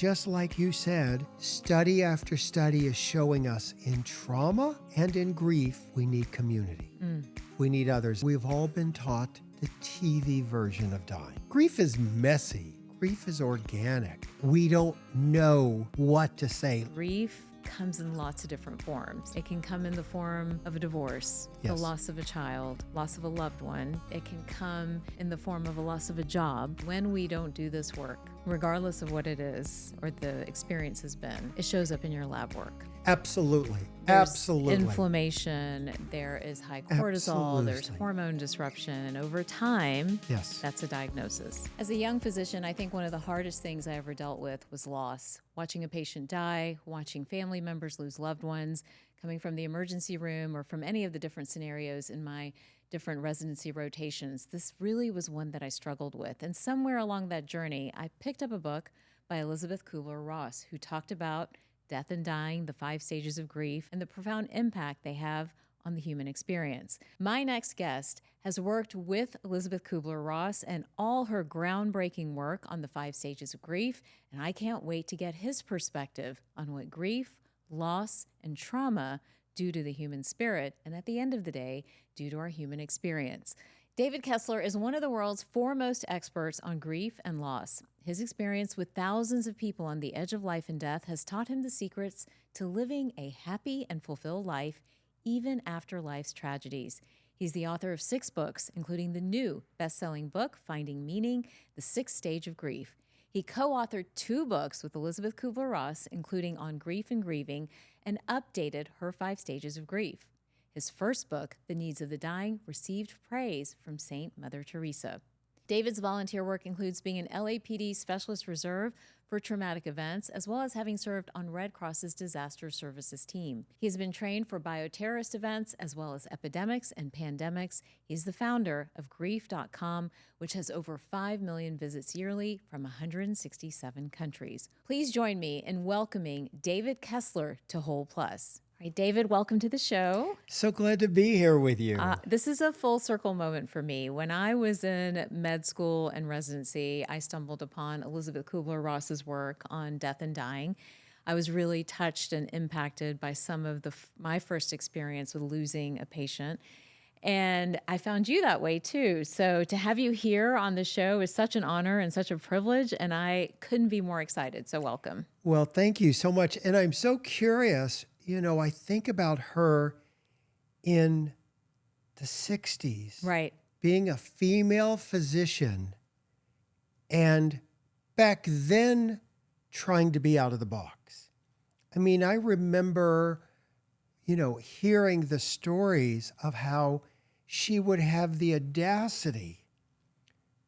just like you said, study after study is showing us in trauma and in grief, we need community. We need others. We've all been taught the TV version of dying. Grief is messy. Grief is organic. We don't know what to say. Grief comes in lots of different forms. It can come in the form of a divorce, Yes. the loss of a child, loss of a loved one. It can come in the form of a loss of a job. When we don't do this work, regardless of what it is or the experience has been, it shows up in your lab work. Absolutely. There's Absolutely. inflammation, there is high cortisol, there's Absolutely. hormone disruption, and over time, Yes. that's a diagnosis. As a young physician, I think one of the hardest things I ever dealt with was loss. Watching a patient die, watching family members lose loved ones, coming from the emergency room or from any of the different scenarios in my different residency rotations. This really was one that I struggled with. And somewhere along that journey, I picked up a book by Elizabeth Kubler-Ross, who talked about death and dying, the 5 stages of grief, and the profound impact they have on the human experience. My next guest has worked with Elizabeth Kubler-Ross and all her groundbreaking work on the 5 stages of grief, and I can't wait to get his perspective on what grief, loss, and trauma do to the human spirit, and at the end of the day, do to our human experience. David Kessler is one of the world's foremost experts on grief and loss. His experience with thousands of people on the edge of life and death has taught him the secrets to living a happy and fulfilled life, even after life's tragedies. He's the author of 6 books, including the new best-selling book, Finding Meaning, The 6th Stage of Grief. He co-authored 2 books with Elizabeth Kubler-Ross, including On Grief and Grieving, and updated her 5 stages of grief. His first book, The Needs of the Dying, received praise from Saint Mother Teresa. David's volunteer work includes being an LAPD Specialist Reserve for traumatic events, as well as having served on Red Cross's disaster services team. He has been trained for bioterrorist events, as well as epidemics and pandemics. He's the founder of Grief.com, which has over 5 million visits yearly from 167 countries. Please join me in welcoming David Kessler to Whole Plus. All right, David, welcome to the show. So glad to be here with you. This is a full circle moment for me. When I was in med school and residency, I stumbled upon Elizabeth Kubler-Ross's work on death and dying. I was really touched and impacted by some of my first experience with losing a patient. And I found you that way too. So to have you here on the show is such an honor and such a privilege, and I couldn't be more excited. So welcome. Well, thank you so much. And I'm so curious. I think about her in the 60s, Right. being a female physician, and back then trying to be out of the box. I mean, I remember, hearing the stories of how she would have the audacity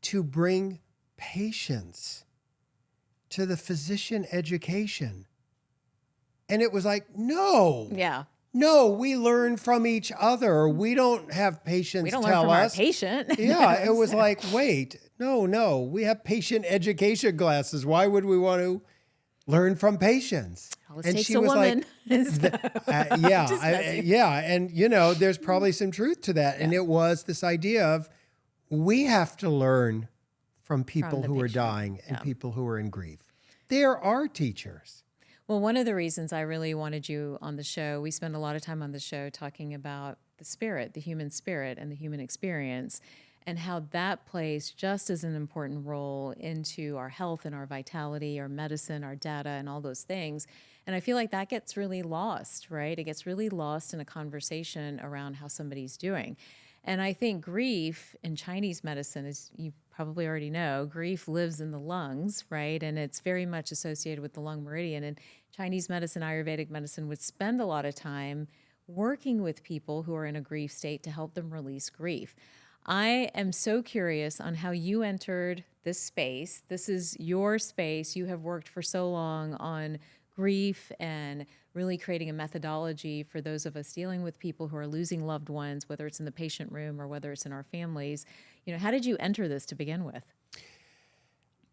to bring patients to the physician education. And it was like, no, we learn from each other. We don't have patients We don't tell learn from us. our patient. Yeah, it was like, wait, no, we have patient education classes. Why would we want to learn from patients? All it takes a woman. And there's probably some truth to that. And it was this idea of we have to learn from people the who are patient. dying and people who are in grief. There are teachers. Well, one of the reasons I really wanted you on the show, we spend a lot of time on the show talking about the spirit, the human spirit and the human experience, and how that plays just as an important role into our health and our vitality, our medicine, our data, and all those things. And I feel like that gets really lost, right? It gets really lost in a conversation around how somebody's doing. And I think grief in Chinese medicine, as you probably already know, grief lives in the lungs, right? And it's very much associated with the lung meridian. And Chinese medicine, Ayurvedic medicine would spend a lot of time working with people who are in a grief state to help them release grief. I am so curious on how you entered this space. This is your space. You have worked for so long on grief and really creating a methodology for those of us dealing with people who are losing loved ones, whether it's in the patient room or whether it's in our families. How did you enter this to begin with?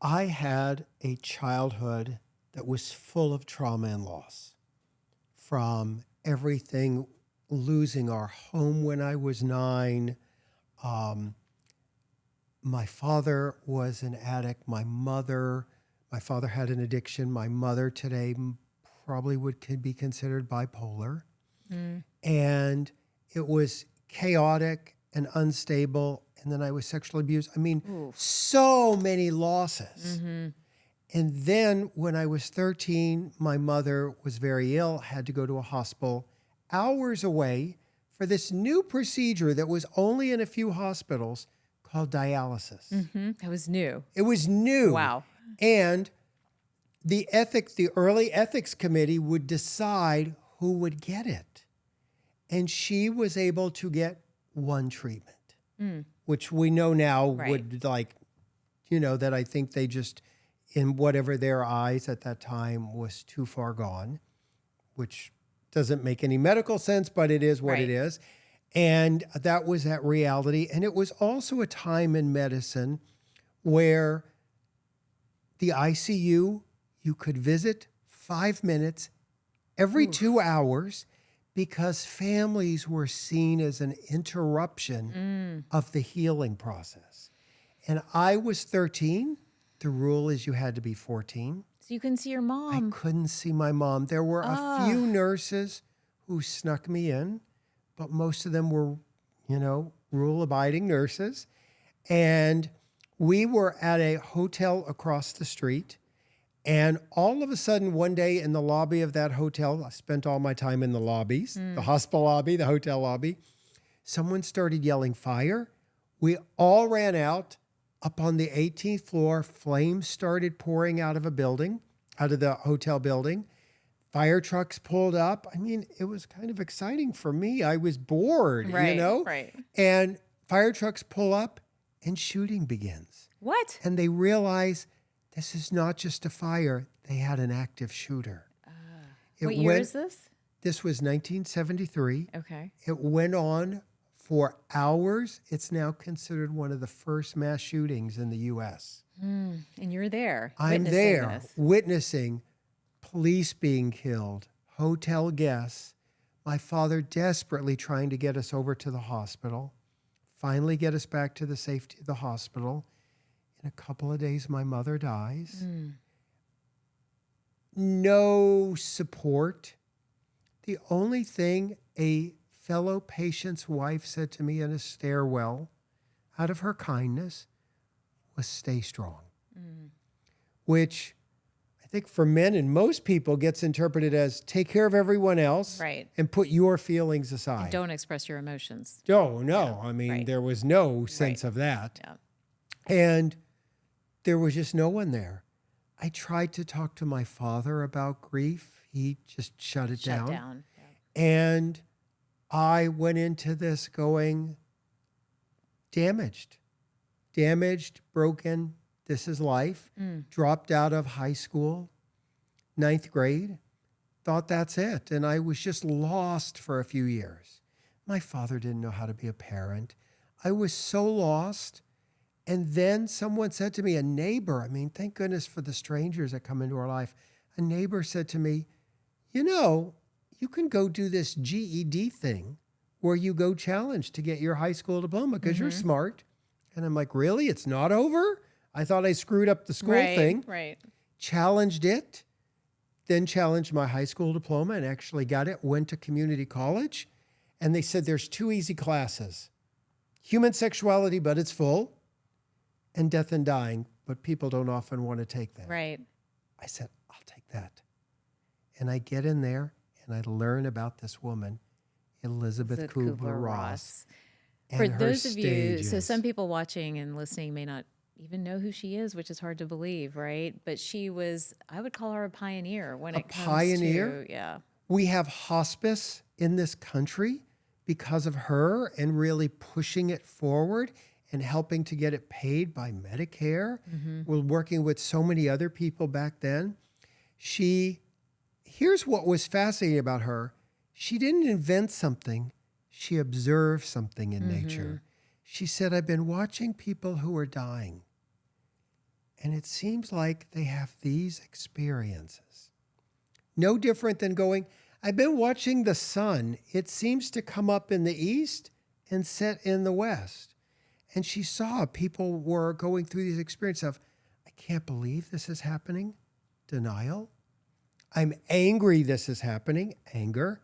I had a childhood that was full of trauma and loss, from everything, losing our home when I was 9. My father was an addict. My mother, My father had an addiction. My mother today probably could be considered bipolar. And it was chaotic and unstable. And then I was sexually abused. I mean, so many losses. And then when I was 13, my mother was very ill, had to go to a hospital hours away for this new procedure that was only in a few hospitals called dialysis. It was new. It was new. Wow. And the early ethics committee would decide who would get it. And she was able to get one treatment, which we know now would that I think they just, in whatever their eyes at that time, was too far gone, which doesn't make any medical sense, but it is what it is. And that was that reality. And it was also a time in medicine where the ICU, you could visit 5 minutes every 2 hours because families were seen as an interruption of the healing process. And I was 13. The rule is you had to be 14. So you couldn't see your I mom. couldn't see my mom. There were a few nurses who snuck me in, but most of them were, rule-abiding nurses. And we were at a hotel across the street. And all of a sudden, one day in the lobby of that hotel, I spent all my time in the lobbies, the hospital lobby, the hotel lobby. Someone started yelling fire. We all ran out. Up on the 18th floor, flames started pouring out of the hotel building. Fire trucks pulled up. I mean, it was kind of exciting for me. I was bored, Right. And fire trucks pull up and shooting begins. What? And they realize this is not just a fire. They had an active shooter. What year is this? This was 1973. Okay. It went on for hours. It's now considered one of the first mass shootings in the U.S. And you're there. I'm witnessing there this. witnessing police being killed, hotel guests, my father desperately trying to get us over to the hospital, finally get us back to the safety of the hospital. In a couple of days, my mother dies. No support. The only thing a fellow patient's wife said to me in a stairwell, out of her kindness, was stay strong. Which I think for men and most people gets interpreted as take care of everyone else and put your feelings aside. And don't express your emotions. No. I mean, there was no sense of that. Yeah. And there was just no one there. I tried to talk to my father about grief. He just shut it down. Yeah. And I went into this going, damaged, broken. This is life. Dropped out of high school, 9th grade. Thought that's it. And I was just lost for a few years. My father didn't know how to be a parent. I was so lost. And then someone said to me, a neighbor, I mean, thank goodness for the strangers that come into our life. A neighbor said to me, you can go do this GED thing where you go challenge to get your high school diploma because you're smart. And I'm like, really? It's not over? I thought I screwed up the school thing. Right. Challenged it, then challenged my high school diploma and actually got it, went to community college. And they said there's 2 easy classes. Human sexuality, but it's full. And death and dying, but people don't often want to take that. Right. I said, I'll take that. And I get in there and I learn about this woman, Elizabeth Kubler-Ross. For those of you, so some people watching and listening may not even know who she is, which is hard to believe, right? But she was, I would call her a pioneer when it comes to, We have hospice in this country because of her and really pushing it forward and helping to get it paid by Medicare. We're working with so many other people back then. Here's what was fascinating about her. She didn't invent something. She observed something in nature. She said, I've been watching people who are dying, and it seems like they have these experiences. No different than going, I've been watching the sun. It seems to come up in the east and set in the west. And she saw people were going through these experiences of, I can't believe this is happening. Denial. I'm angry this is happening. Anger.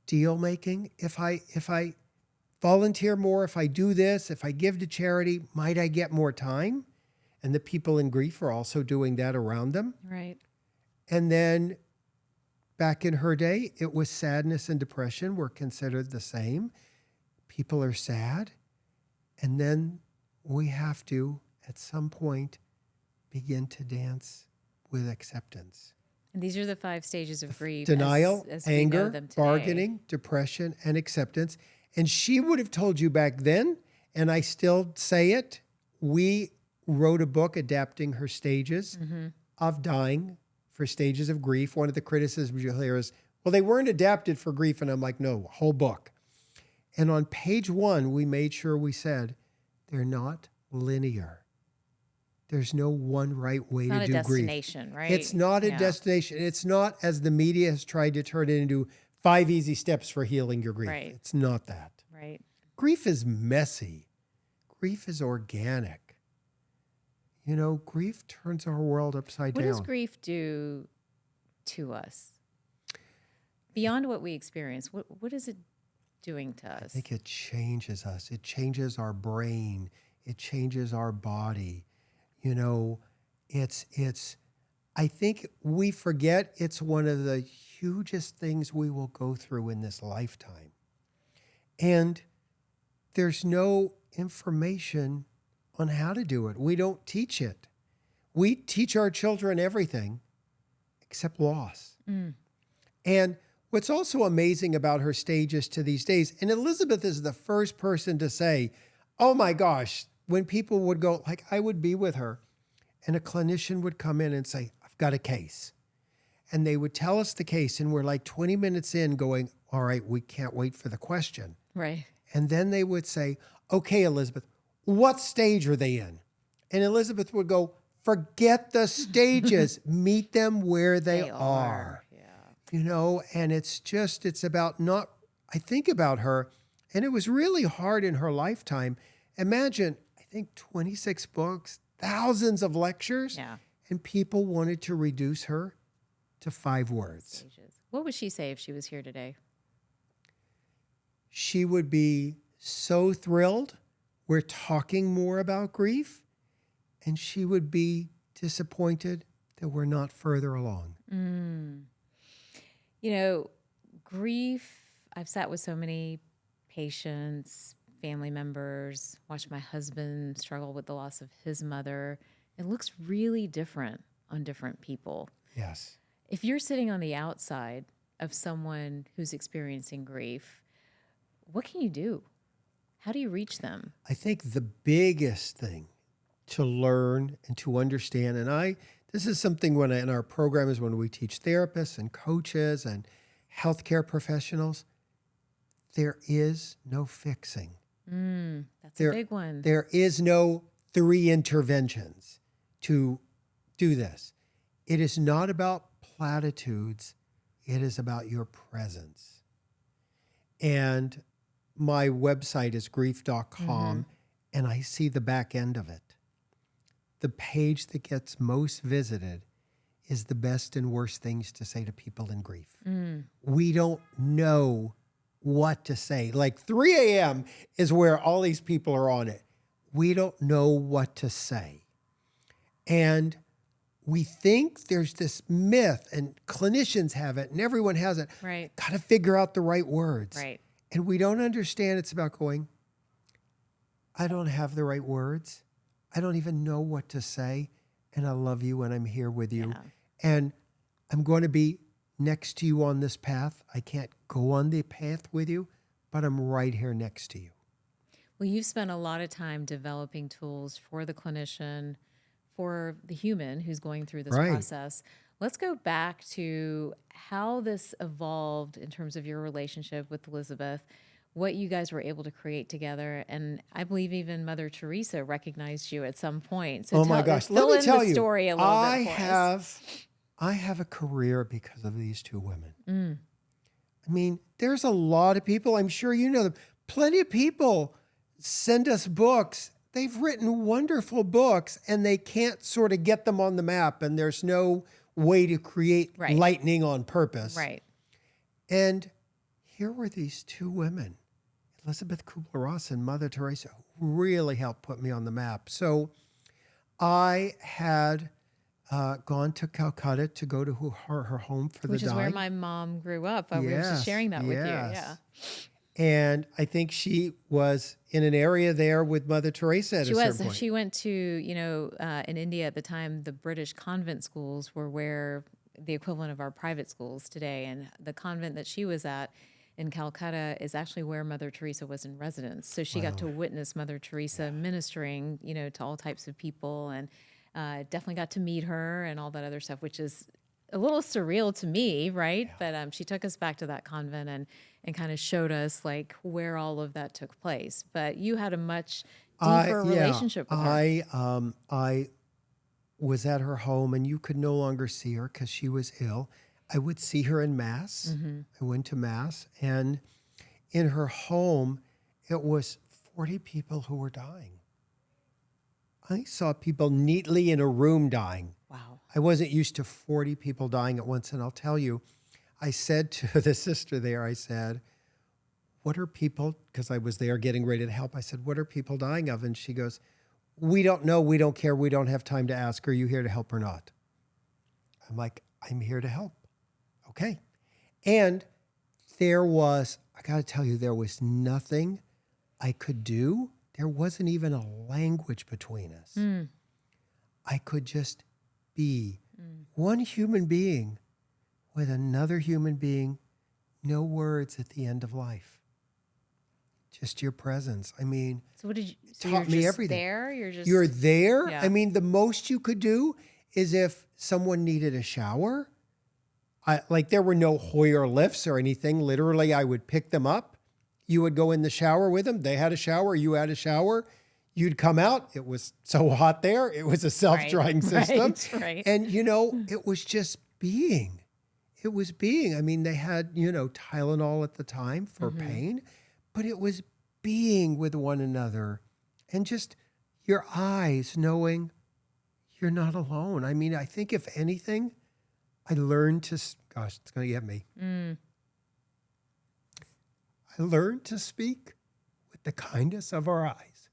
Deal making. If I volunteer more, if I do this, if I give to charity, might I get more time? And the people in grief are also doing that around them. Right. And then back in her day, it was sadness and depression were considered the same. People are sad. And then we have to, at some point, begin to dance with acceptance. And these are the 5 stages of grief. Denial, as we know anger, them today. bargaining, depression, and acceptance. And she would have told you back then, and I still say it, we wrote a book adapting her stages of dying for stages of grief. One of the criticisms you'll hear is, well, they weren't adapted for grief. And I'm like, no, whole book. And on page 1, we made sure we said, they're not linear. There's no one right way to do grief. It's not a destination, right? It's not a destination. It's not, as the media has tried to turn it into 5 easy steps for healing your grief. Right. It's not that. Right. Grief is messy. Grief is organic. You know, grief turns our world upside down. What does grief do to us? Beyond what we experience, what is it doing to us? I think it changes us. It changes our brain. It changes our body. You know, I think we forget it's one of the hugest things we will go through in this lifetime. And there's no information on how to do it. We don't teach it. We teach our children everything except loss. And what's also amazing about her stages to these days, and Elizabeth is the first person to say, oh my gosh, when people would go, like I would be with her, and a clinician would come in and say, I've got a case. And they would tell us the case, and we're like 20 minutes in going, all right, we can't wait for the question. Right. And then they would say, okay, Elizabeth, what stage are they in? And Elizabeth would go, forget the stages, meet them where they are. Yeah. You know, and it's about not, I think about her, and it was really hard in her lifetime. Imagine, I think 26 books, thousands of lectures, and people wanted to reduce her to 5 words. Stages. What would she say if she was here today? She would be so thrilled we're talking more about grief, and she would be disappointed that we're not further along. You know, grief, I've sat with so many patients, family members, watched my husband struggle with the loss of his mother. It looks really different on different people. Yes. If you're sitting on the outside of someone who's experiencing grief, what can you do? How do you reach them? I think the biggest thing to learn and to understand, and this is something in our program is when we teach therapists and coaches and healthcare professionals, there is no fixing. That's a big one. There is no 3 interventions to do this. It is not about platitudes. It is about your presence. And my website is grief.com, and I see the back end of it. The page that gets most visited is the best and worst things to say to people in grief. We don't know what to say. Like 3 a.m. is where all these people are on it. We don't know what to say. And we think there's this myth, and clinicians have it, and everyone has it. Right. Got to figure out the right words. Right. And we don't understand it's about going, I don't have the right words. I don't even know what to say. And I love you and I'm here with you. Yeah. And I'm going to be next to you on this path. I can't go on the path with you, but I'm right here next to you. Well, you've spent a lot of time developing tools for the clinician, for the human who's going through this process. Let's go back to how this evolved in terms of your relationship with Elizabeth, what you guys were able to create together. And I believe even Mother Teresa recognized you at some point. So my gosh, fill let me in tell the you, story a little bit for us. I have a career because of these 2 women. I mean, there's a lot of people, I'm sure you know them, plenty of people send us books they've written wonderful books and they can't sort of get them on the map, and there's no way to create Right. lightning on purpose. Right. And here were these two women, Elizabeth Kubler-Ross and Mother Teresa, who really helped put me on the map. So I had gone to Calcutta to go to her home for Which the is dying. where my mom grew up. We were just sharing that with you. yes. Yeah. And I think she was in an area there with Mother Teresa at She a certain was. point. She went to, in India at the time, the British convent schools were where the equivalent of our private schools today. And the convent that she was at in Calcutta is actually where Mother Teresa was in residence. So she got to witness Mother Teresa ministering, to all types of people, and definitely got to meet her and all that other stuff, which is a little surreal to me, right? But she took us back to that convent and kind of showed us like where all of that took place. But you had a much deeper relationship with her. I was at her home, and you could no longer see her because she was ill. I would see her in Mass. I went to Mass, and in her home, it was 40 people who were dying. I saw people neatly in a room dying. Wow. I wasn't used to 40 people dying at once. And I'll tell you, I said to the sister there, I said, what are people, because I was there getting ready to help. I said, what are people dying of? And she goes, we don't know. We don't care. We don't have time to ask. Are you here to help or not? I'm like, I'm here to help. Okay. And there was, I got to tell you, there was nothing I could do. There wasn't even a language between us. I could just be one human being with another human being, no words at the end of life. Just your presence. I mean, So what did you? So taught you're me just everything. there. You're there. Yeah. I mean, the most you could do is if someone needed a shower. Like there were no Hoyer lifts or anything. Literally, I would pick them up. You would go in the shower with them. They had a shower. You had a shower. You'd come out. It was so hot there. It was a self-drying system. Right. And, it was just being. It was being. I mean, they had, Tylenol at the time for pain, but it was being with one another and just your eyes knowing you're not alone. I mean, I think if anything, I learned to, gosh, it's going to get me. I learned to speak with the kindness of our eyes,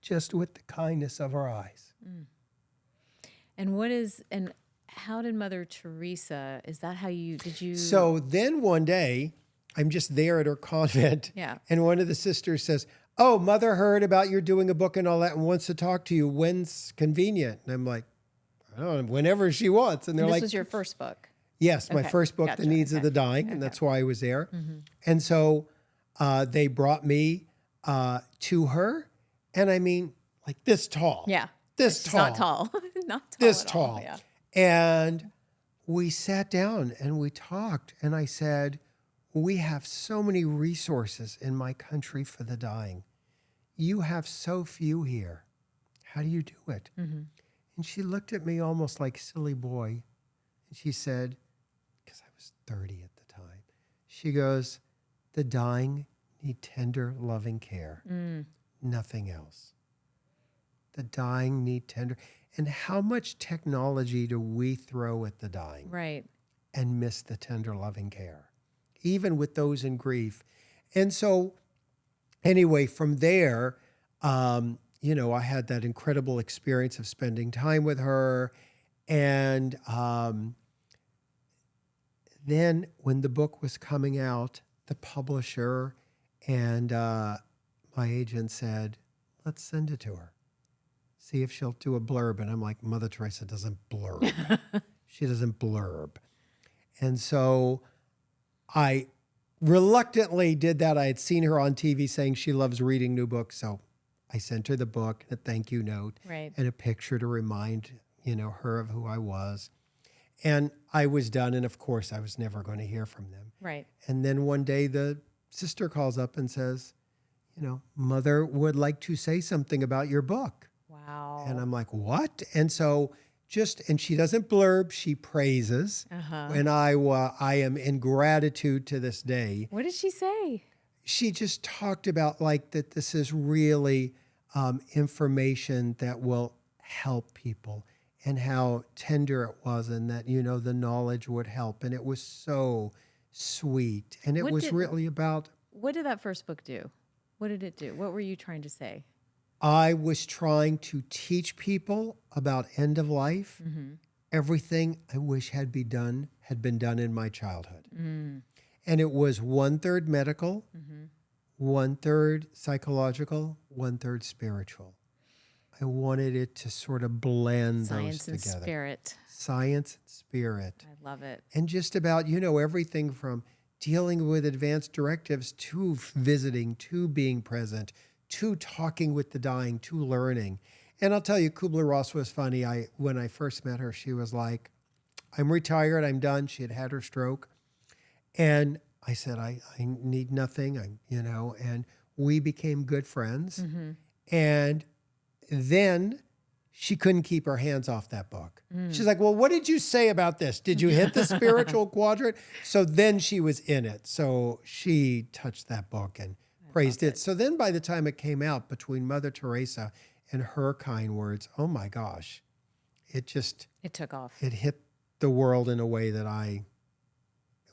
just with the kindness of our eyes. And how did Mother Teresa, is that how did you? So then one day, I'm just there at her convent, Yeah. and one of the sisters says, oh, Mother heard about you're doing a book and all that and wants to talk to you. When's convenient? And I'm like, I don't know, whenever she wants. And they're this like, was your first book. yes, my Okay, first book, gotcha, The Needs of okay, the Dying, and that's why I was there. And so they brought me to her, and I mean, like this tall. Yeah. This She's tall. not tall. Not tall. This at all, tall. Yeah. And we sat down and we talked, and I said, we have so many resources in my country for the dying. You have so few here. How do you do it? And she looked at me almost like silly boy. And she said, because I was 30 at the time, she goes, the dying need tender, loving care. Nothing else. The dying need tender. And how much technology do we throw at the dying? Right. And miss the tender, loving care, even with those in grief. And so anyway, from there, I had that incredible experience of spending time with her. And then when the book was coming out, the publisher and my agent said, let's send it to her. See if she'll do a blurb. And I'm like, Mother Teresa doesn't blurb. She doesn't blurb. And so I reluctantly did that. I had seen her on TV saying she loves reading new books. So I sent her the book, a thank you note, Right. and a picture to remind, her of who I was. And I was done. And of course, I was never going to hear from them. Right. And then one day the sister calls up and says, Mother would like to say something about your book. Wow. And I'm like, what? And so and she doesn't blurb, she praises. And I am in gratitude to this day. What did she say? She just talked about like that this is really information that will help people, and how tender it was, and that, the knowledge would help. And it was so sweet. And it What was did- really about, What did that first book do? What did it do? What were you trying to say? I was trying to teach people about end of life, everything I wish had been done in my childhood. And it was 1/3 medical, 1/3 psychological, 1/3 spiritual. I wanted it to sort of blend Science those and together. spirit. Science and spirit. I love it. And just about, everything from dealing with advanced directives to visiting, to being present, to talking with the dying, to learning. And I'll tell you, Kubler-Ross was funny. When I first met her, she was like, I'm retired, I'm done. She had her stroke. And I said, I need nothing, and we became good friends. And then she couldn't keep her hands off that book. She's like, well, what did you say about this? Did you hit the spiritual quadrant? So then she was in it. So she touched that book and praised it. So then by the time it came out, between Mother Teresa and her kind words, oh my gosh, it took off. It hit the world in a way that it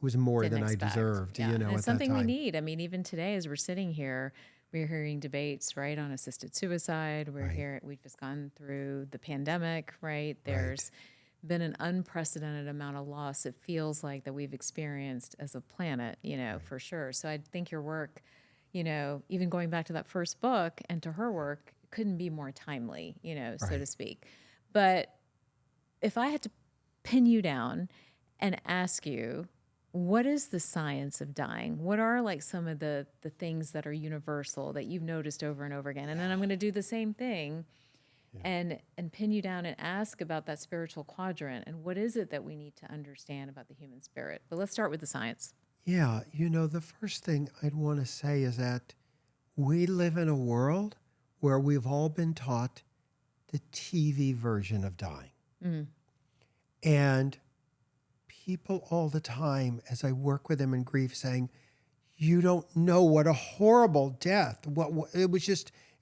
was more Didn't than expect. I deserved, And at it's something that we time. need. I mean, even today, as we're sitting here, we're hearing debates, right, on assisted suicide. We've just gone through the pandemic, right? There's been an unprecedented amount of loss, it feels like, that we've experienced as a planet, for sure. So I think your work, even going back to that first book and to her work, couldn't be more timely, so to speak. But if I had to pin you down and ask you, what is the science of dying? What are like some of the things that are universal that you've noticed over and over again? And then I'm going to do the same thing and pin you down and ask about that spiritual quadrant and what is it that we need to understand about the human spirit. But let's start with the science. Yeah, the first thing I'd want to say is that we live in a world where we've all been taught the TV version of dying. And people all the time, as I work with them in grief, saying, you don't know what a horrible death. It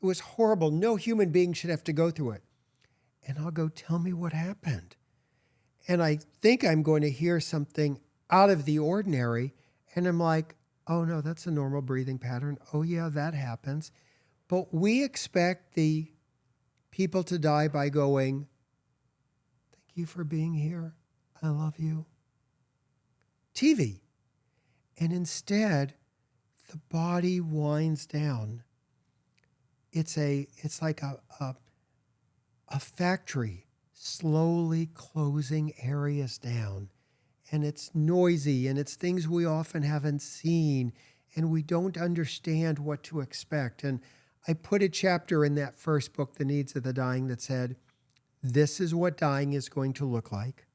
was horrible. No human being should have to go through it. And I'll go, tell me what happened. And I think I'm going to hear something out of the ordinary. And I'm like, oh no, that's a normal breathing pattern. Oh yeah, that happens. But we expect the people to die by going, thank you for being here. I love you. TV. And instead, the body winds down. It's like a factory slowly closing areas down. And it's noisy, and it's things we often haven't seen, and we don't understand what to expect. And I put a chapter in that first book, The Needs of the Dying, that said, this is what dying is going to look like.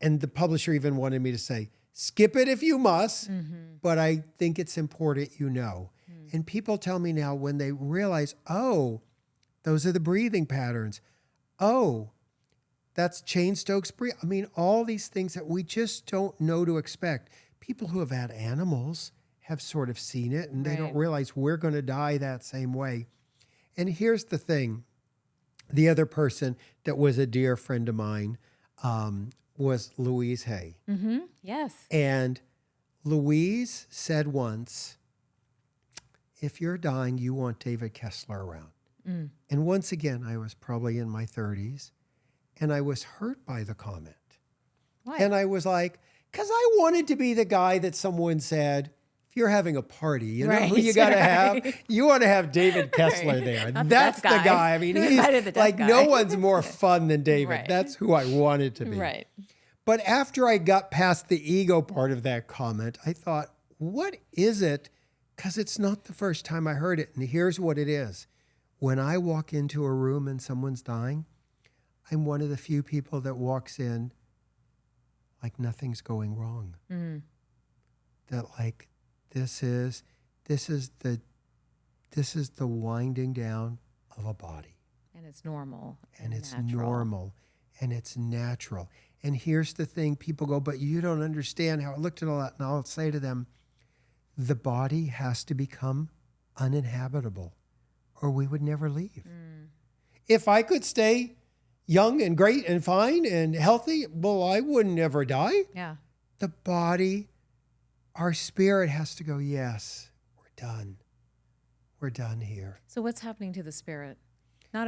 And the publisher even wanted me to say, skip it if you must, but I think it's important And people tell me now, when they realize, oh, those are the breathing patterns. Oh, that's Cheyne-Stokes breathing. I mean, all these things that we just don't know to expect. People who have had animals have sort of seen it, and they don't realize we're going to die that same way. And here's the thing. The other person that was a dear friend of mine was Louise Hay. Yes. And Louise said once, if you're dying, you want David Kessler around. And once again, I was probably in my 30s, and I was hurt by the comment. Why? And I was like, because I wanted to be the guy that someone said, if you're having a party, you know who you got to have? You want to have David Kessler there. That's the guy. I mean, he's like, no one's more fun than David. That's who I wanted to be. Right. But after I got past the ego part of that comment, I thought, what is it? Because it's not the first time I heard it. And here's what it is. When I walk into a room and someone's dying, I'm one of the few people that walks in like nothing's going wrong. That like, this is the winding down of a body. And it's normal. And it's natural. normal. And it's natural. And here's the thing, people go, but you don't understand how I looked at all that. And I'll say to them, the body has to become uninhabitable, or we would never leave. If I could stay young and great and fine and healthy, well, I wouldn't ever die. Yeah. The body, our spirit has to go, yes, we're done. We're done here. So what's happening to the spirit? Not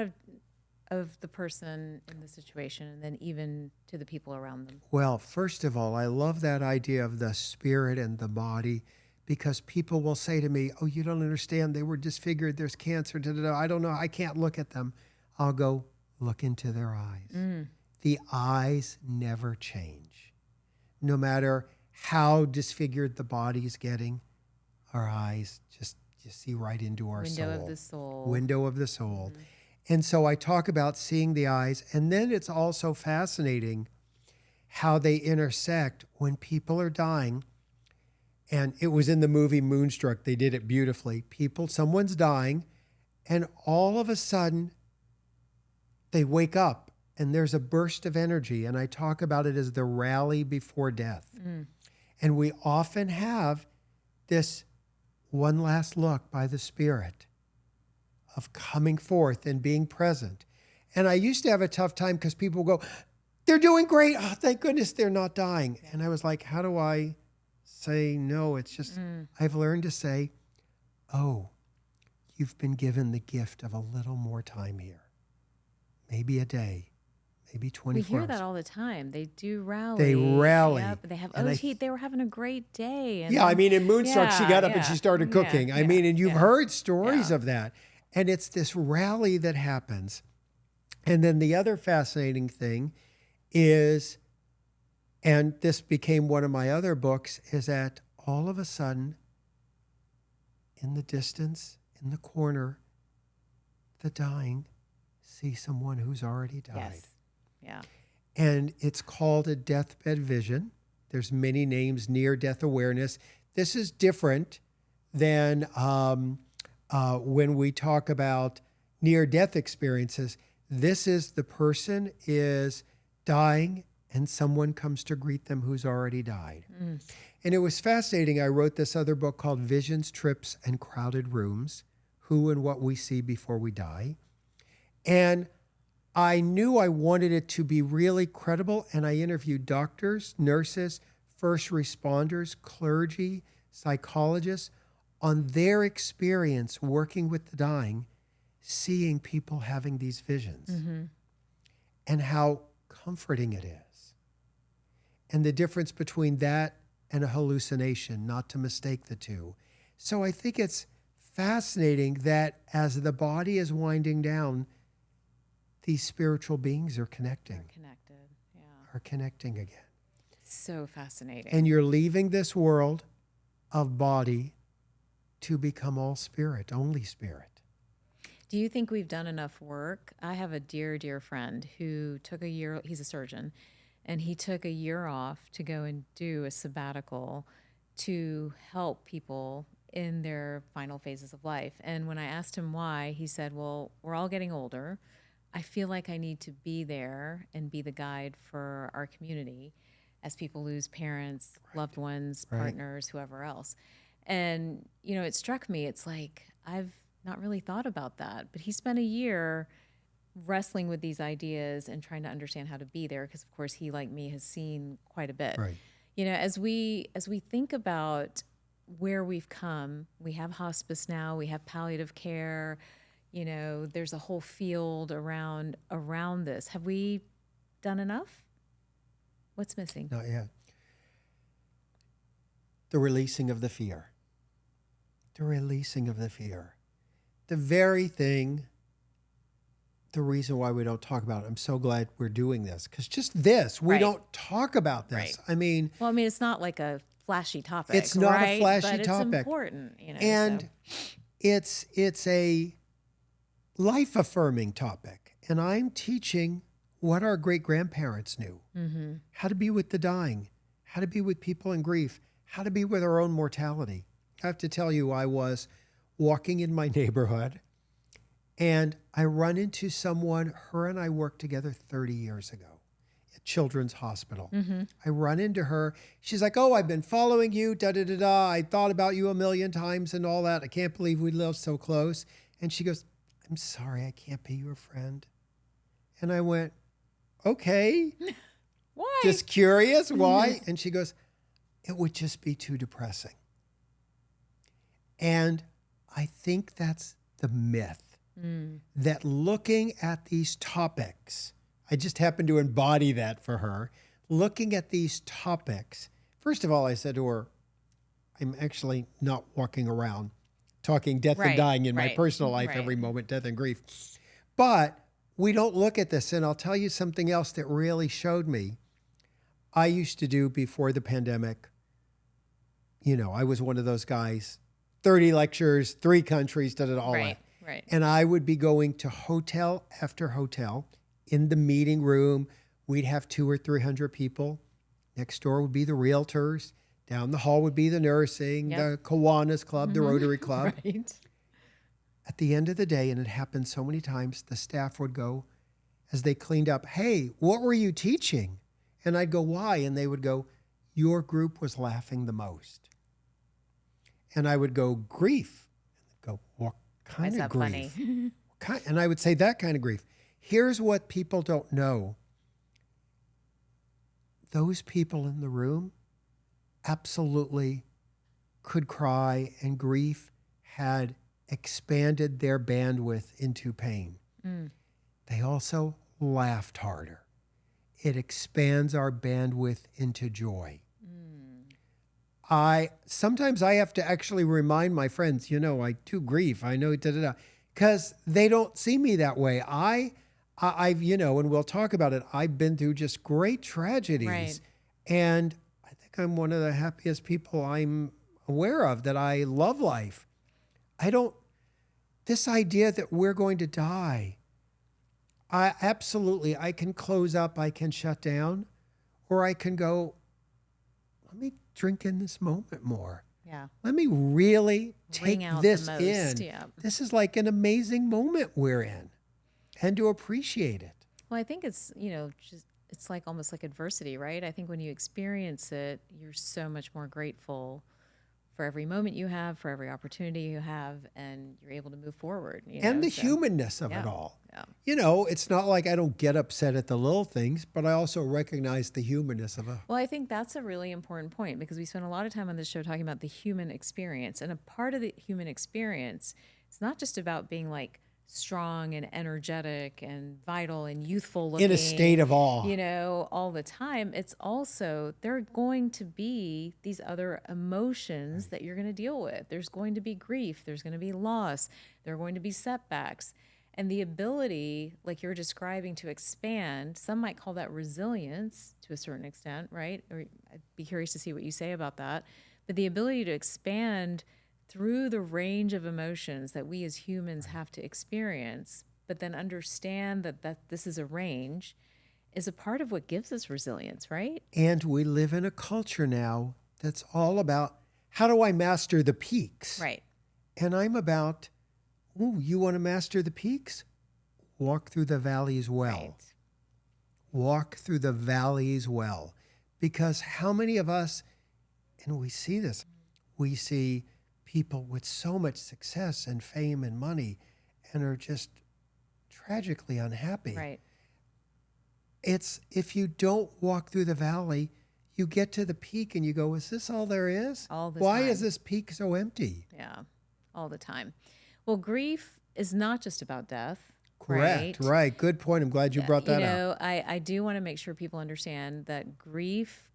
of the person in the situation, and then even to the people around them. Well, first of all, I love that idea of the spirit and the body, because people will say to me, oh, you don't understand. They were disfigured. There's cancer. Da, da, da. I don't know. I can't look at them. I'll go look into their eyes. The eyes never change. No matter how disfigured the body's getting, our eyes just, you see right into our soul. Window of the soul. Window of the soul. And so I talk about seeing the eyes. And then it's also fascinating how they intersect when people are dying. And it was in the movie Moonstruck. They did it beautifully. Someone's dying, and all of a sudden they wake up and there's a burst of energy. And I talk about it as the rally before death. And we often have this one last look by the Spirit of coming forth and being present. And I used to have a tough time because people go, they're doing great. Oh, thank goodness they're not dying. And I was like, how do I say no? It's just, I've learned to say, oh, you've been given the gift of a little more time here. Maybe a day, maybe 24 We hear hours. that all the time. They do rally. They rally. Yep. They have, And they were having a great day. And Yeah, I mean, in Moonstruck, she Yeah, got up and yeah, she started yeah, cooking. I yeah, mean, and you've yeah. heard stories Yeah. of that. And it's this rally that happens. And then the other fascinating thing is, and this became one of my other books, is that all of a sudden, in the distance, in the corner, the dying see someone who's already died. Yes. Yeah. And it's called a deathbed vision. There's many names, near-death awareness. This is different than when we talk about near-death experiences. This is the person is dying and someone comes to greet them who's already died. And it was fascinating. I wrote this other book called Visions, Trips, and Crowded Rooms, Who and What We See Before We Die. And I knew I wanted it to be really credible, and I interviewed doctors, nurses, first responders, clergy, psychologists on their experience working with the dying, seeing people having these visions, and how comforting it is. And the difference between that and a hallucination, not to mistake the two. So I think it's fascinating that as the body is winding down, these spiritual beings are connecting, Connected. Yeah. are connecting again. So fascinating. And you're leaving this world of body to become all spirit, only spirit. Do you think we've done enough work? I have a dear, dear friend who took a year, he's a surgeon, and he took a year off to go and do a sabbatical to help people in their final phases of life. And when I asked him why, he said, well, we're all getting older. I feel like I need to be there and be the guide for our community as people lose parents, loved ones, partners, whoever else. And, you know, it struck me, it's like, I've not really thought about that. But he spent a year wrestling with these ideas and trying to understand how to be there, because of course he, like me, has seen quite a bit. Right. You know, as we think about where we've come, we have hospice now, we have palliative care, you know, there's a whole field around this. Have we done enough? What's missing? Not yet. The releasing of the fear. The releasing of the fear. The very thing, the reason why we don't talk about it. I'm so glad we're doing this, because just this, we Right. don't talk about this. Right. I mean, Well, I mean, it's not like a flashy topic. It's not a right? flashy but topic. It's important, you know. and it's a life-affirming topic. And I'm teaching what our great-grandparents knew. How to be with the dying, how to be with people in grief, how to be with our own mortality. I have to tell you, I was walking in my neighborhood, and I run into someone, her and I worked together 30 years ago at Children's Hospital. I run into her. She's like, oh, I've been following you, da-da-da-da. I thought about you a million times and all that. I can't believe we live so close. And she goes, I'm sorry, I can't be your friend. And I went, okay, Why? just curious, why? And she goes, it would just be too depressing. And I think that's the myth, that looking at these topics, I just happened to embody that for her, looking at these topics. First of all, I said to her, I'm actually not walking around talking death and Right, dying in my right, personal life right. every moment, death and grief. But we don't look at this. And I'll tell you something else that really showed me. I used to do before the pandemic, I was one of those guys, 30 lectures, 3 countries, all Right, that. right. And I would be going to hotel after hotel in the meeting room. We'd have 200 or 300 people. Next door would be the realtors. Down the hall would be the nursing, the Kiwanis Club, the Rotary Club. Right. At the end of the day, and it happened so many times, the staff would go, as they cleaned up, hey, what were you teaching? And I'd go, why? And they would go, your group was laughing the most. And I would go, grief. And they'd go, what kind Is of that grief? funny? And I would say, that kind of grief. Here's what people don't know. Those people in the room absolutely could cry, and grief had expanded their bandwidth into pain. They also laughed harder. It expands our bandwidth into joy. Sometimes I have to actually remind my friends, I do grief. I know, because they don't see me that way. I've, and we'll talk about it. I've been through just great tragedies. Right. And I think I'm one of the happiest people I'm aware of, that I love life. This idea that we're going to die, I can close up, I can shut down, or I can go, let me drink in this moment more. Yeah. Let me really Bring take out this the most, in. yeah. This is like an amazing moment we're in, and to appreciate it. Well, I think it's, it's like almost like adversity, right? I think when you experience it, you're so much more grateful for every moment you have, for every opportunity you have, and you're able to move forward. And the humanness of it all. Yeah. It's not like I don't get upset at the little things, but I also recognize the humanness of it. Well, I think that's a really important point, because we spend a lot of time on this show talking about the human experience. And a part of the human experience, it's not just about being like strong and energetic and vital and youthful looking. In a state of awe. All the time. It's also, there are going to be these other emotions that you're going to deal with. There's going to be grief. There's going to be loss. There are going to be setbacks. And the ability, like you're describing, to expand, some might call that resilience to a certain extent, right? Or I'd be curious to see what you say about that. But the ability to expand through the range of emotions that we as humans have to experience, but then understand that this is a range, is a part of what gives us resilience, right? And we live in a culture now that's all about, how do I master the peaks? Right. And I'm about, you want to master the peaks? Walk through the valleys well. Right. Walk through the valleys well. Because how many of us, and we see this, we see people with so much success and fame and money, and are just tragically unhappy. Right. It's, if you don't walk through the valley, you get to the peak and you go, is this all there is? All the Why time. is this peak so empty? Yeah, all the time. Well, grief is not just about death. Correct. Right. Good point. I'm glad you brought that up. I do want to make sure people understand that grief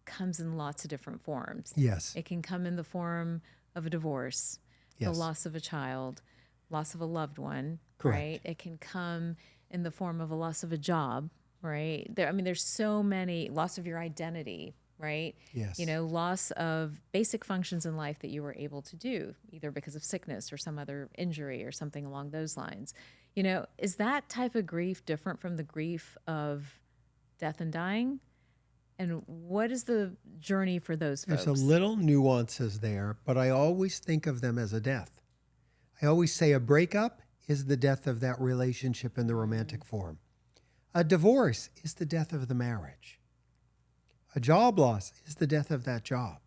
comes in lots of different forms. Yes. It can come in the form of a divorce, Yes. the loss of a child, loss of a loved one, Correct. right? It can come in the form of a loss of a job, right? There's so many, loss of your identity, right? Yes. Loss of basic functions in life that you were able to do, either because of sickness or some other injury or something along those lines. Is that type of grief different from the grief of death and dying? And what is the journey for those folks? There's a little nuances there, but I always think of them as a death. I always say a breakup is the death of that relationship in the romantic form. A divorce is the death of the marriage. A job loss is the death of that job.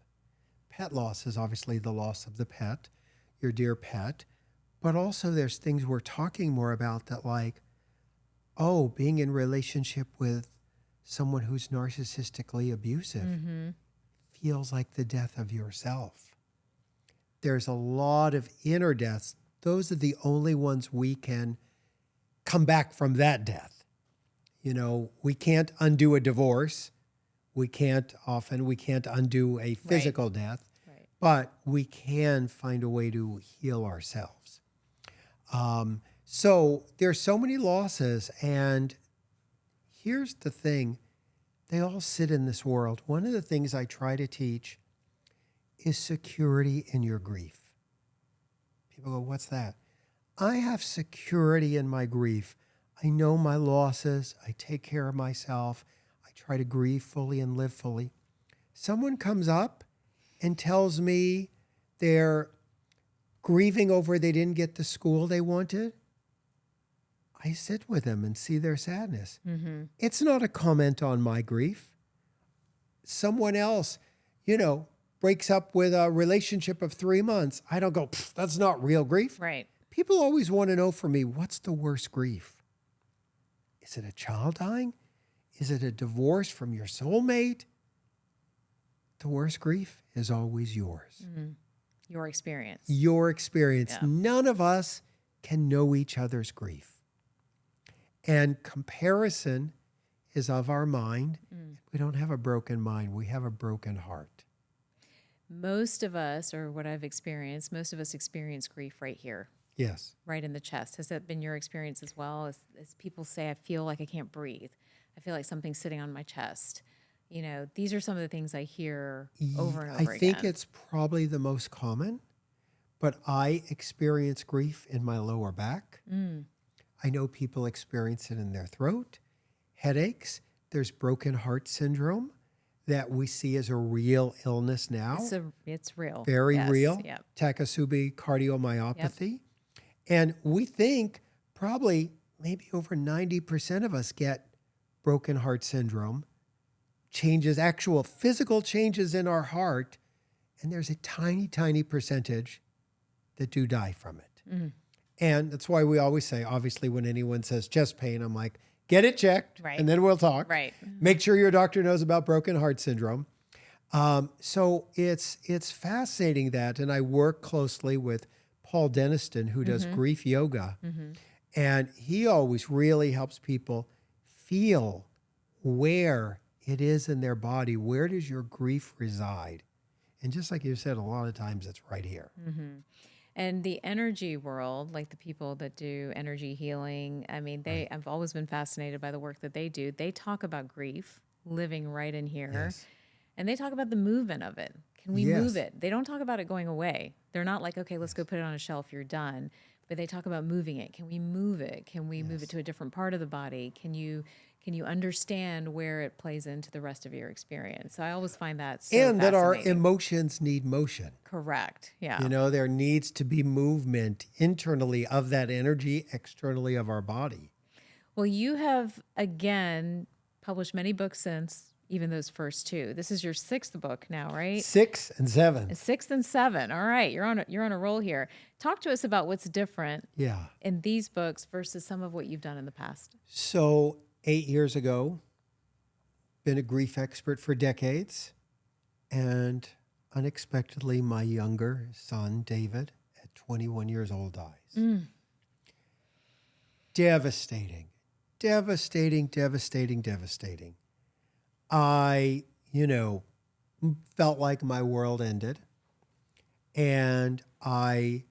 Pet loss is obviously the loss of the pet, your dear pet. But also there's things we're talking more about that like, oh, being in relationship with someone who's narcissistically abusive feels like the death of yourself. There's a lot of inner deaths. Those are the only ones we can come back from that death. You know, we can't undo a divorce. We can't undo a physical death, but we can find a way to heal ourselves. So there's so many losses, and here's the thing. They all sit in this world. One of the things I try to teach is security in your grief. People go, what's that? I have security in my grief. I know my losses. I take care of myself. I try to grieve fully and live fully. Someone comes up and tells me they're grieving over they didn't get the school they wanted. I sit with them and see their sadness. It's not a comment on my grief. Someone else, breaks up with a relationship of 3 months. I don't go, that's not real grief. Right. People always want to know from me, what's the worst grief? Is it a child dying? Is it a divorce from your soulmate? The worst grief is always yours. Your experience. Your experience. Yeah. None of us can know each other's grief. And comparison is of our mind. We don't have a broken mind. We have a broken heart. Most of us, or what I've experienced, most of us experience grief right here. Yes. Right in the chest. Has that been your experience as well? As people say, I feel like I can't breathe. I feel like something's sitting on my chest. These are some of the things I hear over and over again. I think it's probably the most common, but I experience grief in my lower back. I know people experience it in their throat, headaches. There's broken heart syndrome that we see as a real illness now. It's real. Very real. Yep. Takotsubo cardiomyopathy. Yep. And we think probably maybe over 90% of us get broken heart syndrome, actual physical changes in our heart, and there's a tiny, tiny percentage that do die from it. And that's why we always say, obviously, when anyone says chest pain, I'm like, get it checked, and then we'll talk. Right. Make sure your doctor knows about broken heart syndrome. So it's fascinating that, and I work closely with Paul Deniston, who does grief yoga, and he always really helps people feel where it is in their body. Where does your grief reside? And just like you said, a lot of times it's right here. And the energy world, like the people that do energy healing, I mean, I've always been fascinated by the work that they do. They talk about grief living right in here. Yes. And they talk about the movement of it. Can we move it? They don't talk about it going away. They're not like, okay, let's go put it on a shelf, you're done. But they talk about moving it. Can we move it? Can we move it to a different part of the body? Can you understand where it plays into the rest of your experience? So I always find that so And that our fascinating. emotions need motion. Correct. Yeah. There needs to be movement internally of that energy, externally of our body. Well, you have, again, published many books since, even those first two. This is your 6th book now, right? 6 and 7. 6th and 7. All right. You're on a roll here. Talk to us about what's different in these books versus some of what you've done in the past. So 8 years ago, been a grief expert for decades, and unexpectedly, my younger son, David, at 21 years old, dies. Devastating. I, felt like my world ended, and I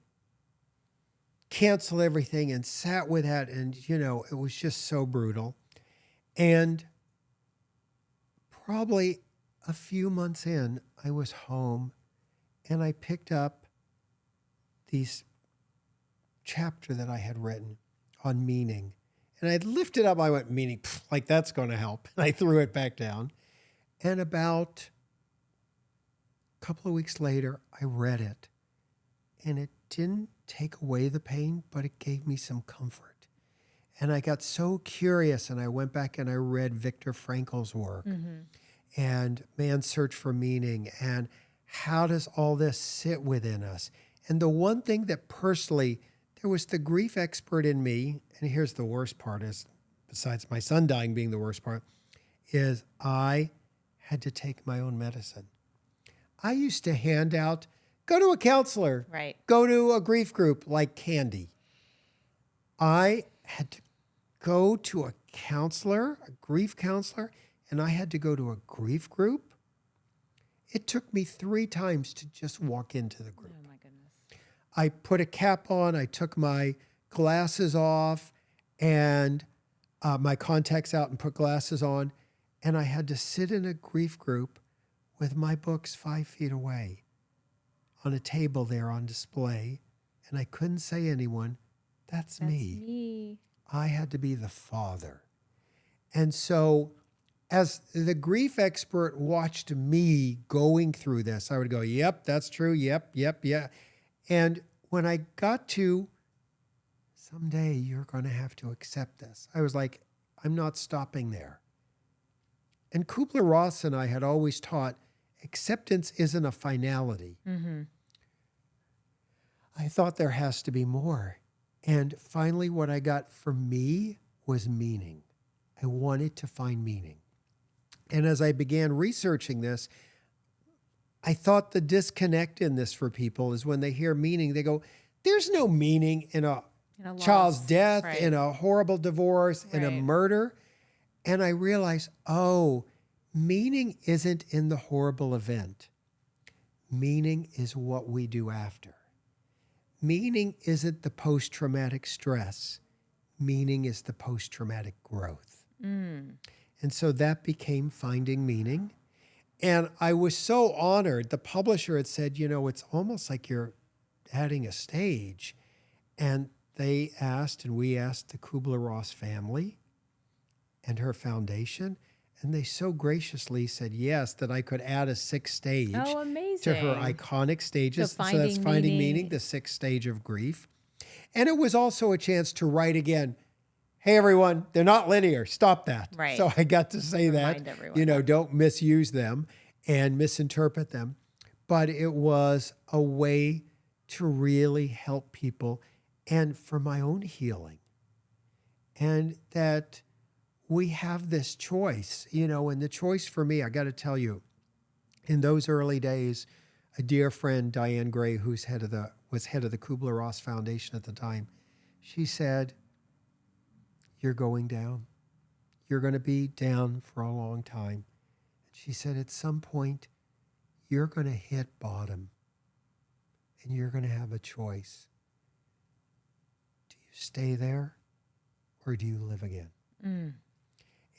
canceled everything and sat with that, and, it was just so brutal. And probably a few months in, I was home and I picked up these chapter that I had written on meaning. And I lifted up, I went, meaning, like that's going to help. And I threw it back down. And about a couple of weeks later, I read it. And it didn't take away the pain, but it gave me some comfort. And I got so curious, and I went back and I read Viktor Frankl's work and Man's Search for Meaning, and how does all this sit within us? And the one thing that personally, there was the grief expert in me. And here's the worst part is, besides my son dying being the worst part, is I had to take my own medicine. I used to hand out, go to a counselor, Right. go to a grief group like candy. I had to go to a counselor, a grief counselor, and I had to go to a grief group. It took me 3 times to just walk into the group. Oh my goodness. I put a cap on, I took my glasses off and my contacts out and put glasses on. And I had to sit in a grief group with my books 5 feet away on a table there on display. And I couldn't say anyone, that's me. I had to be the father. And so as the grief expert watched me going through this, I would go, yep, that's true. Yep, yeah. And when I got to, someday you're going to have to accept this, I was like, I'm not stopping there. And Kubler-Ross and I had always taught acceptance isn't a finality. Mm-hmm. I thought there has to be more. And finally, what I got for me was meaning. I wanted to find meaning. And as I began researching this, I thought the disconnect in this for people is when they hear meaning, they go, there's no meaning in a child's death, right. in a horrible divorce, in a Right. murder. And I realized, oh, meaning isn't in the horrible event. Meaning is what we do after. Meaning isn't the post-traumatic stress. Meaning is the post-traumatic growth. Mm. And so that became Finding Meaning. And I was so honored. The publisher had said, it's almost like you're adding a stage. And they asked, and we asked the Kubler-Ross family and her foundation, and they so graciously said yes, that I could add a 6th stage Oh, amazing. to her iconic stages. So So that's Finding Finding Meaning. Meaning, the 6th stage of grief. And it was also a chance to write again, hey, everyone, they're not linear. Stop that. Right. So I got to say Remind that, everyone. don't misuse them and misinterpret them. But it was a way to really help people and for my own healing. And that we have this choice, and the choice for me, I got to tell you, in those early days, a dear friend, Diane Gray, who's was head of the Kubler-Ross Foundation at the time, she said, you're going down. You're going to be down for a long time. She said, at some point, you're going to hit bottom and you're going to have a choice. Do you stay there or do you live again? Mm.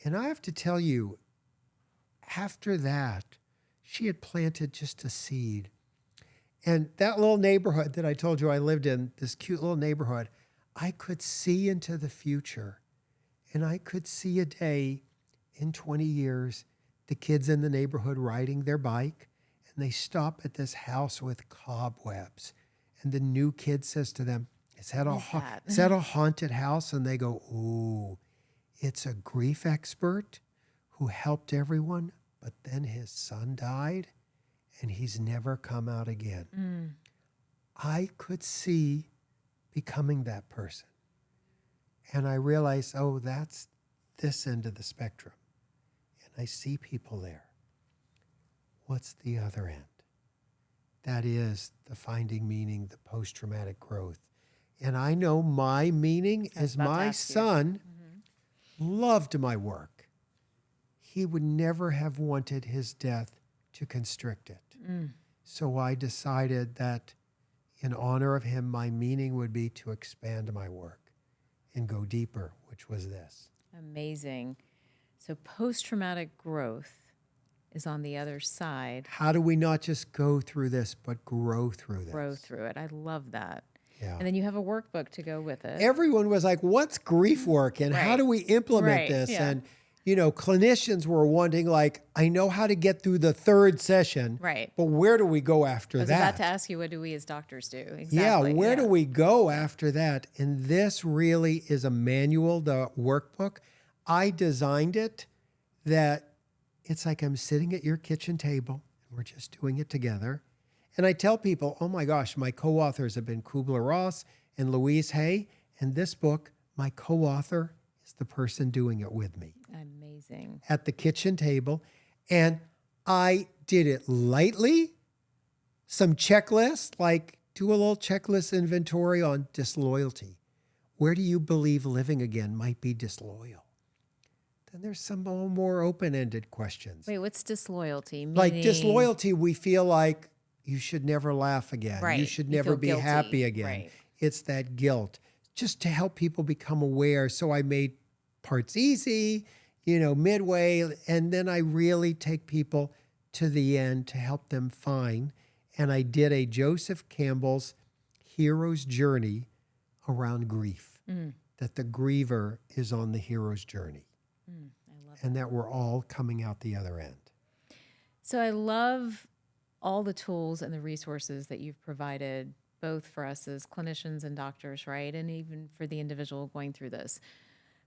And I have to tell you, after that, she had planted just a seed. And that little neighborhood that I told you I lived in, this cute little neighborhood, I could see into the future. And I could see a day in 20 years, the kids in the neighborhood riding their bike, and they stop at this house with cobwebs. And the new kid says to them, is that a haunted house? And they go, ooh. It's a grief expert who helped everyone, but then his son died and he's never come out again. Mm. I could see becoming that person. And I realized, oh, that's this end of the spectrum. And I see people there. What's the other end? That is the Finding Meaning, the post-traumatic growth. And I know my meaning is my son loved my work. He would never have wanted his death to constrict it. Mm. So I decided that in honor of him, my meaning would be to expand my work and go deeper, which was this. Amazing. So post-traumatic growth is on the other side. How do we not just go through this, but grow through this? Grow through it. I love that. Yeah. And then you have a workbook to go with it. Everyone was like, what's grief work and how Right. do we implement Right, this? yeah. And, clinicians were wanting I know how to get through the 3rd session, Right. but where do we go after I was that? about to ask you, what do we as doctors do? Exactly. Yeah, where do we go after that? And this really is a manual, the workbook. I designed it that it's like I'm sitting at your kitchen table and we're just doing it together. And I tell people, oh my gosh, my co-authors have been Kubler-Ross and Louise Hay. And this book, my co-author is the person doing it with me. Amazing. At the kitchen table. And I did it lightly. Some checklists, like do a little checklist inventory on disloyalty. Where do you believe living again might be disloyal? Then there's some more open-ended questions. Wait, what's disloyalty? Like Meaning... disloyalty, we feel like you should never laugh again. Right. You should You never feel be guilty. happy again. Right. It's that guilt. Just to help people become aware. So I made parts easy, midway, and then I really take people to the end to help them find. And I did a Joseph Campbell's hero's journey around grief, that the griever is on the hero's journey, I love and that we're all coming out the other end. So I love all the tools and the resources that you've provided, both for us as clinicians and doctors, right? And even for the individual going through this.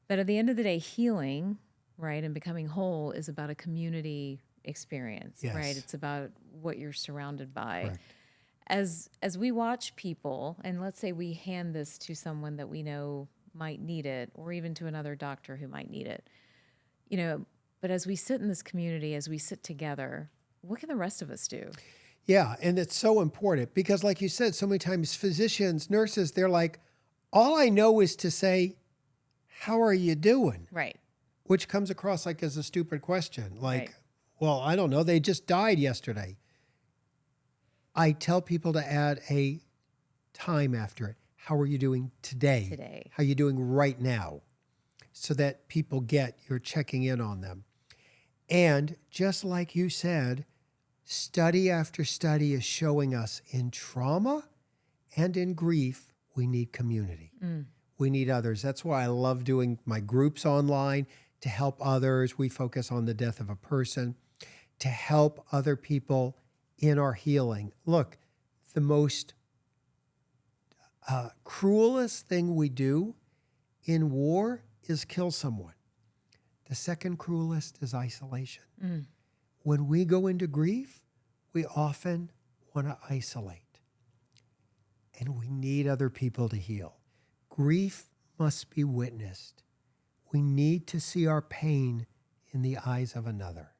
But at the end of the day, healing, right, and becoming whole is about a community experience, Yes. right? It's about what you're surrounded by. Correct. As we watch people, and let's say we hand this to someone that we know might need it, or even to another doctor who might need it, but as we sit in this community, as we sit together, what can the rest of us do? Yeah, and it's so important because like you said, so many times physicians, nurses, they're like, all I know is to say, how are you doing? Right. Which comes across like as a stupid question. Like, Right. well, I don't know. They just died yesterday. I tell people to add a time after it. How are you doing today? Today. How are you doing right now? So that people get you're checking in on them. And just like you said, study after study is showing us in trauma and in grief, we need community. We need others. That's why I love doing my groups online to help others. We focus on the death of a person to help other people in our healing. Look, the most cruelest thing we do in war is kill someone. The second cruelest is isolation. When we go into grief, we often want to isolate. And we need other people to heal. Grief must be witnessed. We need to see our pain in the eyes of another.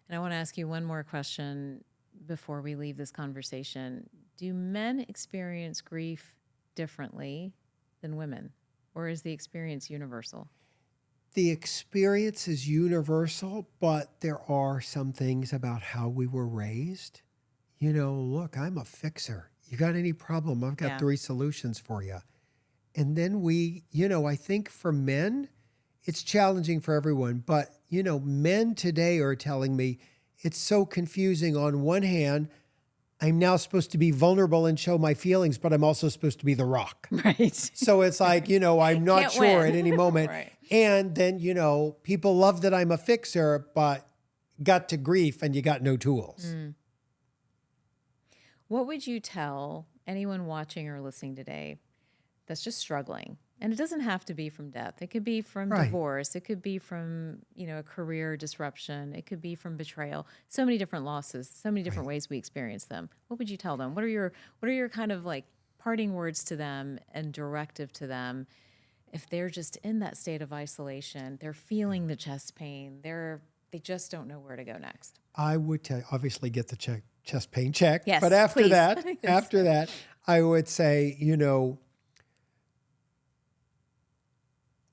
And I want to ask you one more question before we leave this conversation. Do men experience grief differently than women, or is the experience universal? The experience is universal, but there are some things about how we were raised. Look, I'm a fixer. You got any problem? I've got 3 solutions for you. And then I think for men, it's challenging for everyone, but, men today are telling me it's so confusing. On one hand, I'm now supposed to be vulnerable and show my feelings, but I'm also supposed to be the rock. Right. So it's like, I'm not Can't sure win. at any moment. Right. And then, people love that I'm a fixer, but got to grief and you got no tools. What would you tell anyone watching or listening today that's just struggling? And it doesn't have to be from death. It could be from Right. divorce. It could be from, a career disruption. It could be from betrayal. So many different losses, so many different ways we experience them. What would you tell them? What are your kind of like parting words to them and directive to them if they're just in that state of isolation, they're feeling the chest pain, they just don't know where to go next? I would tell you, obviously get the chest pain checked. Yes, but after please. that, I would say,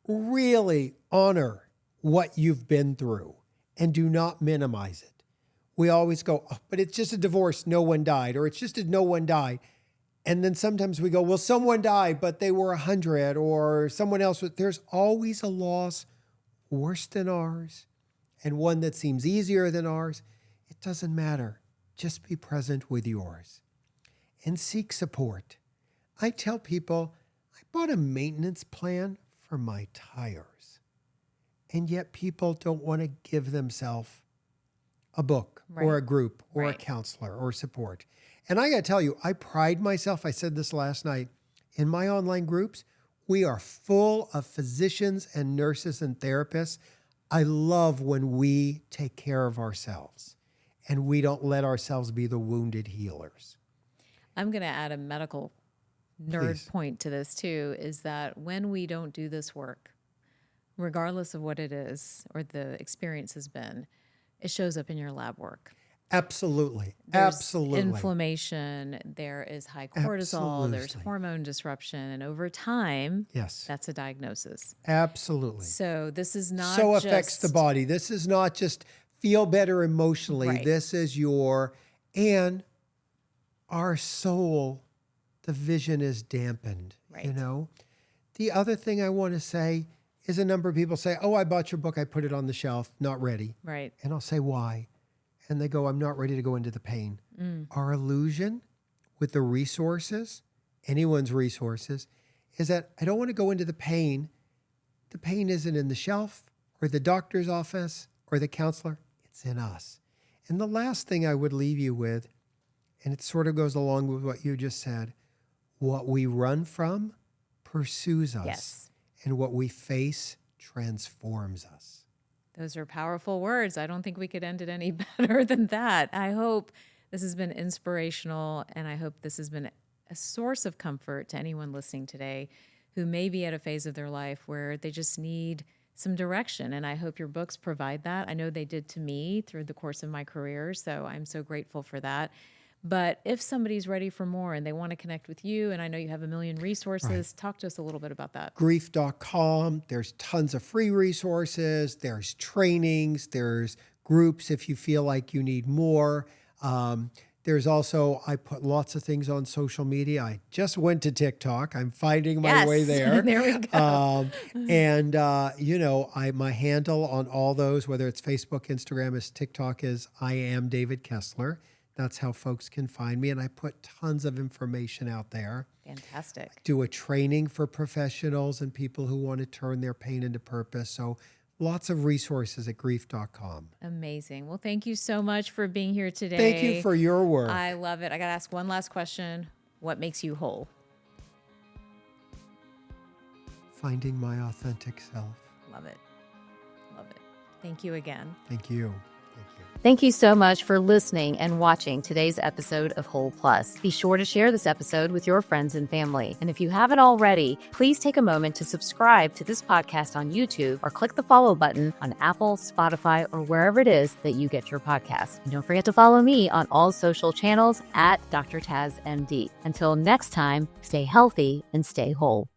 really honor what you've been through and do not minimize it. We always go, oh, but it's just a divorce, no one died, or it's just a no one died. And then sometimes we go, well, someone died, but they were 100, or someone else. There's always a loss worse than ours and one that seems easier than ours. It doesn't matter. Just be present with yours and seek support. I tell people, I bought a maintenance plan for my tires, and yet people don't want to give themselves a book or a group or a counselor or support. And I got to tell you, I pride myself, I said this last night, in my online groups, we are full of physicians and nurses and therapists. I love when we take care of ourselves and we don't let ourselves be the wounded healers. I'm going to add a medical nerd Please. point to this too, is that when we don't do this work, regardless of what it is or the experience has been, it shows up in your lab work. Absolutely. There's Absolutely. inflammation, there is high cortisol, there's Absolutely. hormone disruption, and over time, Yes. that's a diagnosis. Absolutely. So this is not So just, affects the body. This is not just feel better emotionally. Right. This is and our soul, the vision is dampened, Right. The other thing I want to say is a number of people say, oh, I bought your book. I put it on the shelf, not ready. Right. And I'll say, why? And they go, I'm not ready to go into the pain. Our illusion with the resources, anyone's resources, is that I don't want to go into the pain. The pain isn't in the shelf or the doctor's office or the counselor. It's in us. And the last thing I would leave you with, and it sort of goes along with what you just said, what we run from pursues us. Yes. And what we face transforms us. Those are powerful words. I don't think we could end it any better than that. I hope this has been inspirational, and I hope this has been a source of comfort to anyone listening today who may be at a phase of their life where they just need some direction. And I hope your books provide that. I know they did to me through the course of my career, so I'm so grateful for that. But if somebody's ready for more and they want to connect with you, and I know you have a million resources, talk to us a little bit about that. Grief.com. There's tons of free resources. There's trainings. There's groups if you feel like you need more. There's also, I put lots of things on social media. I just went to TikTok. I'm finding my way there. There we go. My handle on all those, whether it's Facebook, Instagram, as TikTok is, I am David Kessler. That's how folks can find me. And I put tons of information out there. Fantastic. Do a training for professionals and people who want to turn their pain into purpose. So lots of resources at grief.com. Amazing. Well, thank you so much for being here today. Thank you for your work. I love it. I got to ask one last question. What makes you whole? Finding my authentic self. Love it. Love it. Thank you again. Thank you. Thank you. Thank you so much for listening and watching today's episode of Whole Plus. Be sure to share this episode with your friends and family. And if you haven't already, please take a moment to subscribe to this podcast on YouTube or click the follow button on Apple, Spotify, or wherever it is that you get your podcast. And don't forget to follow me on all social channels at Dr. Taz MD. Until next time, stay healthy and stay whole.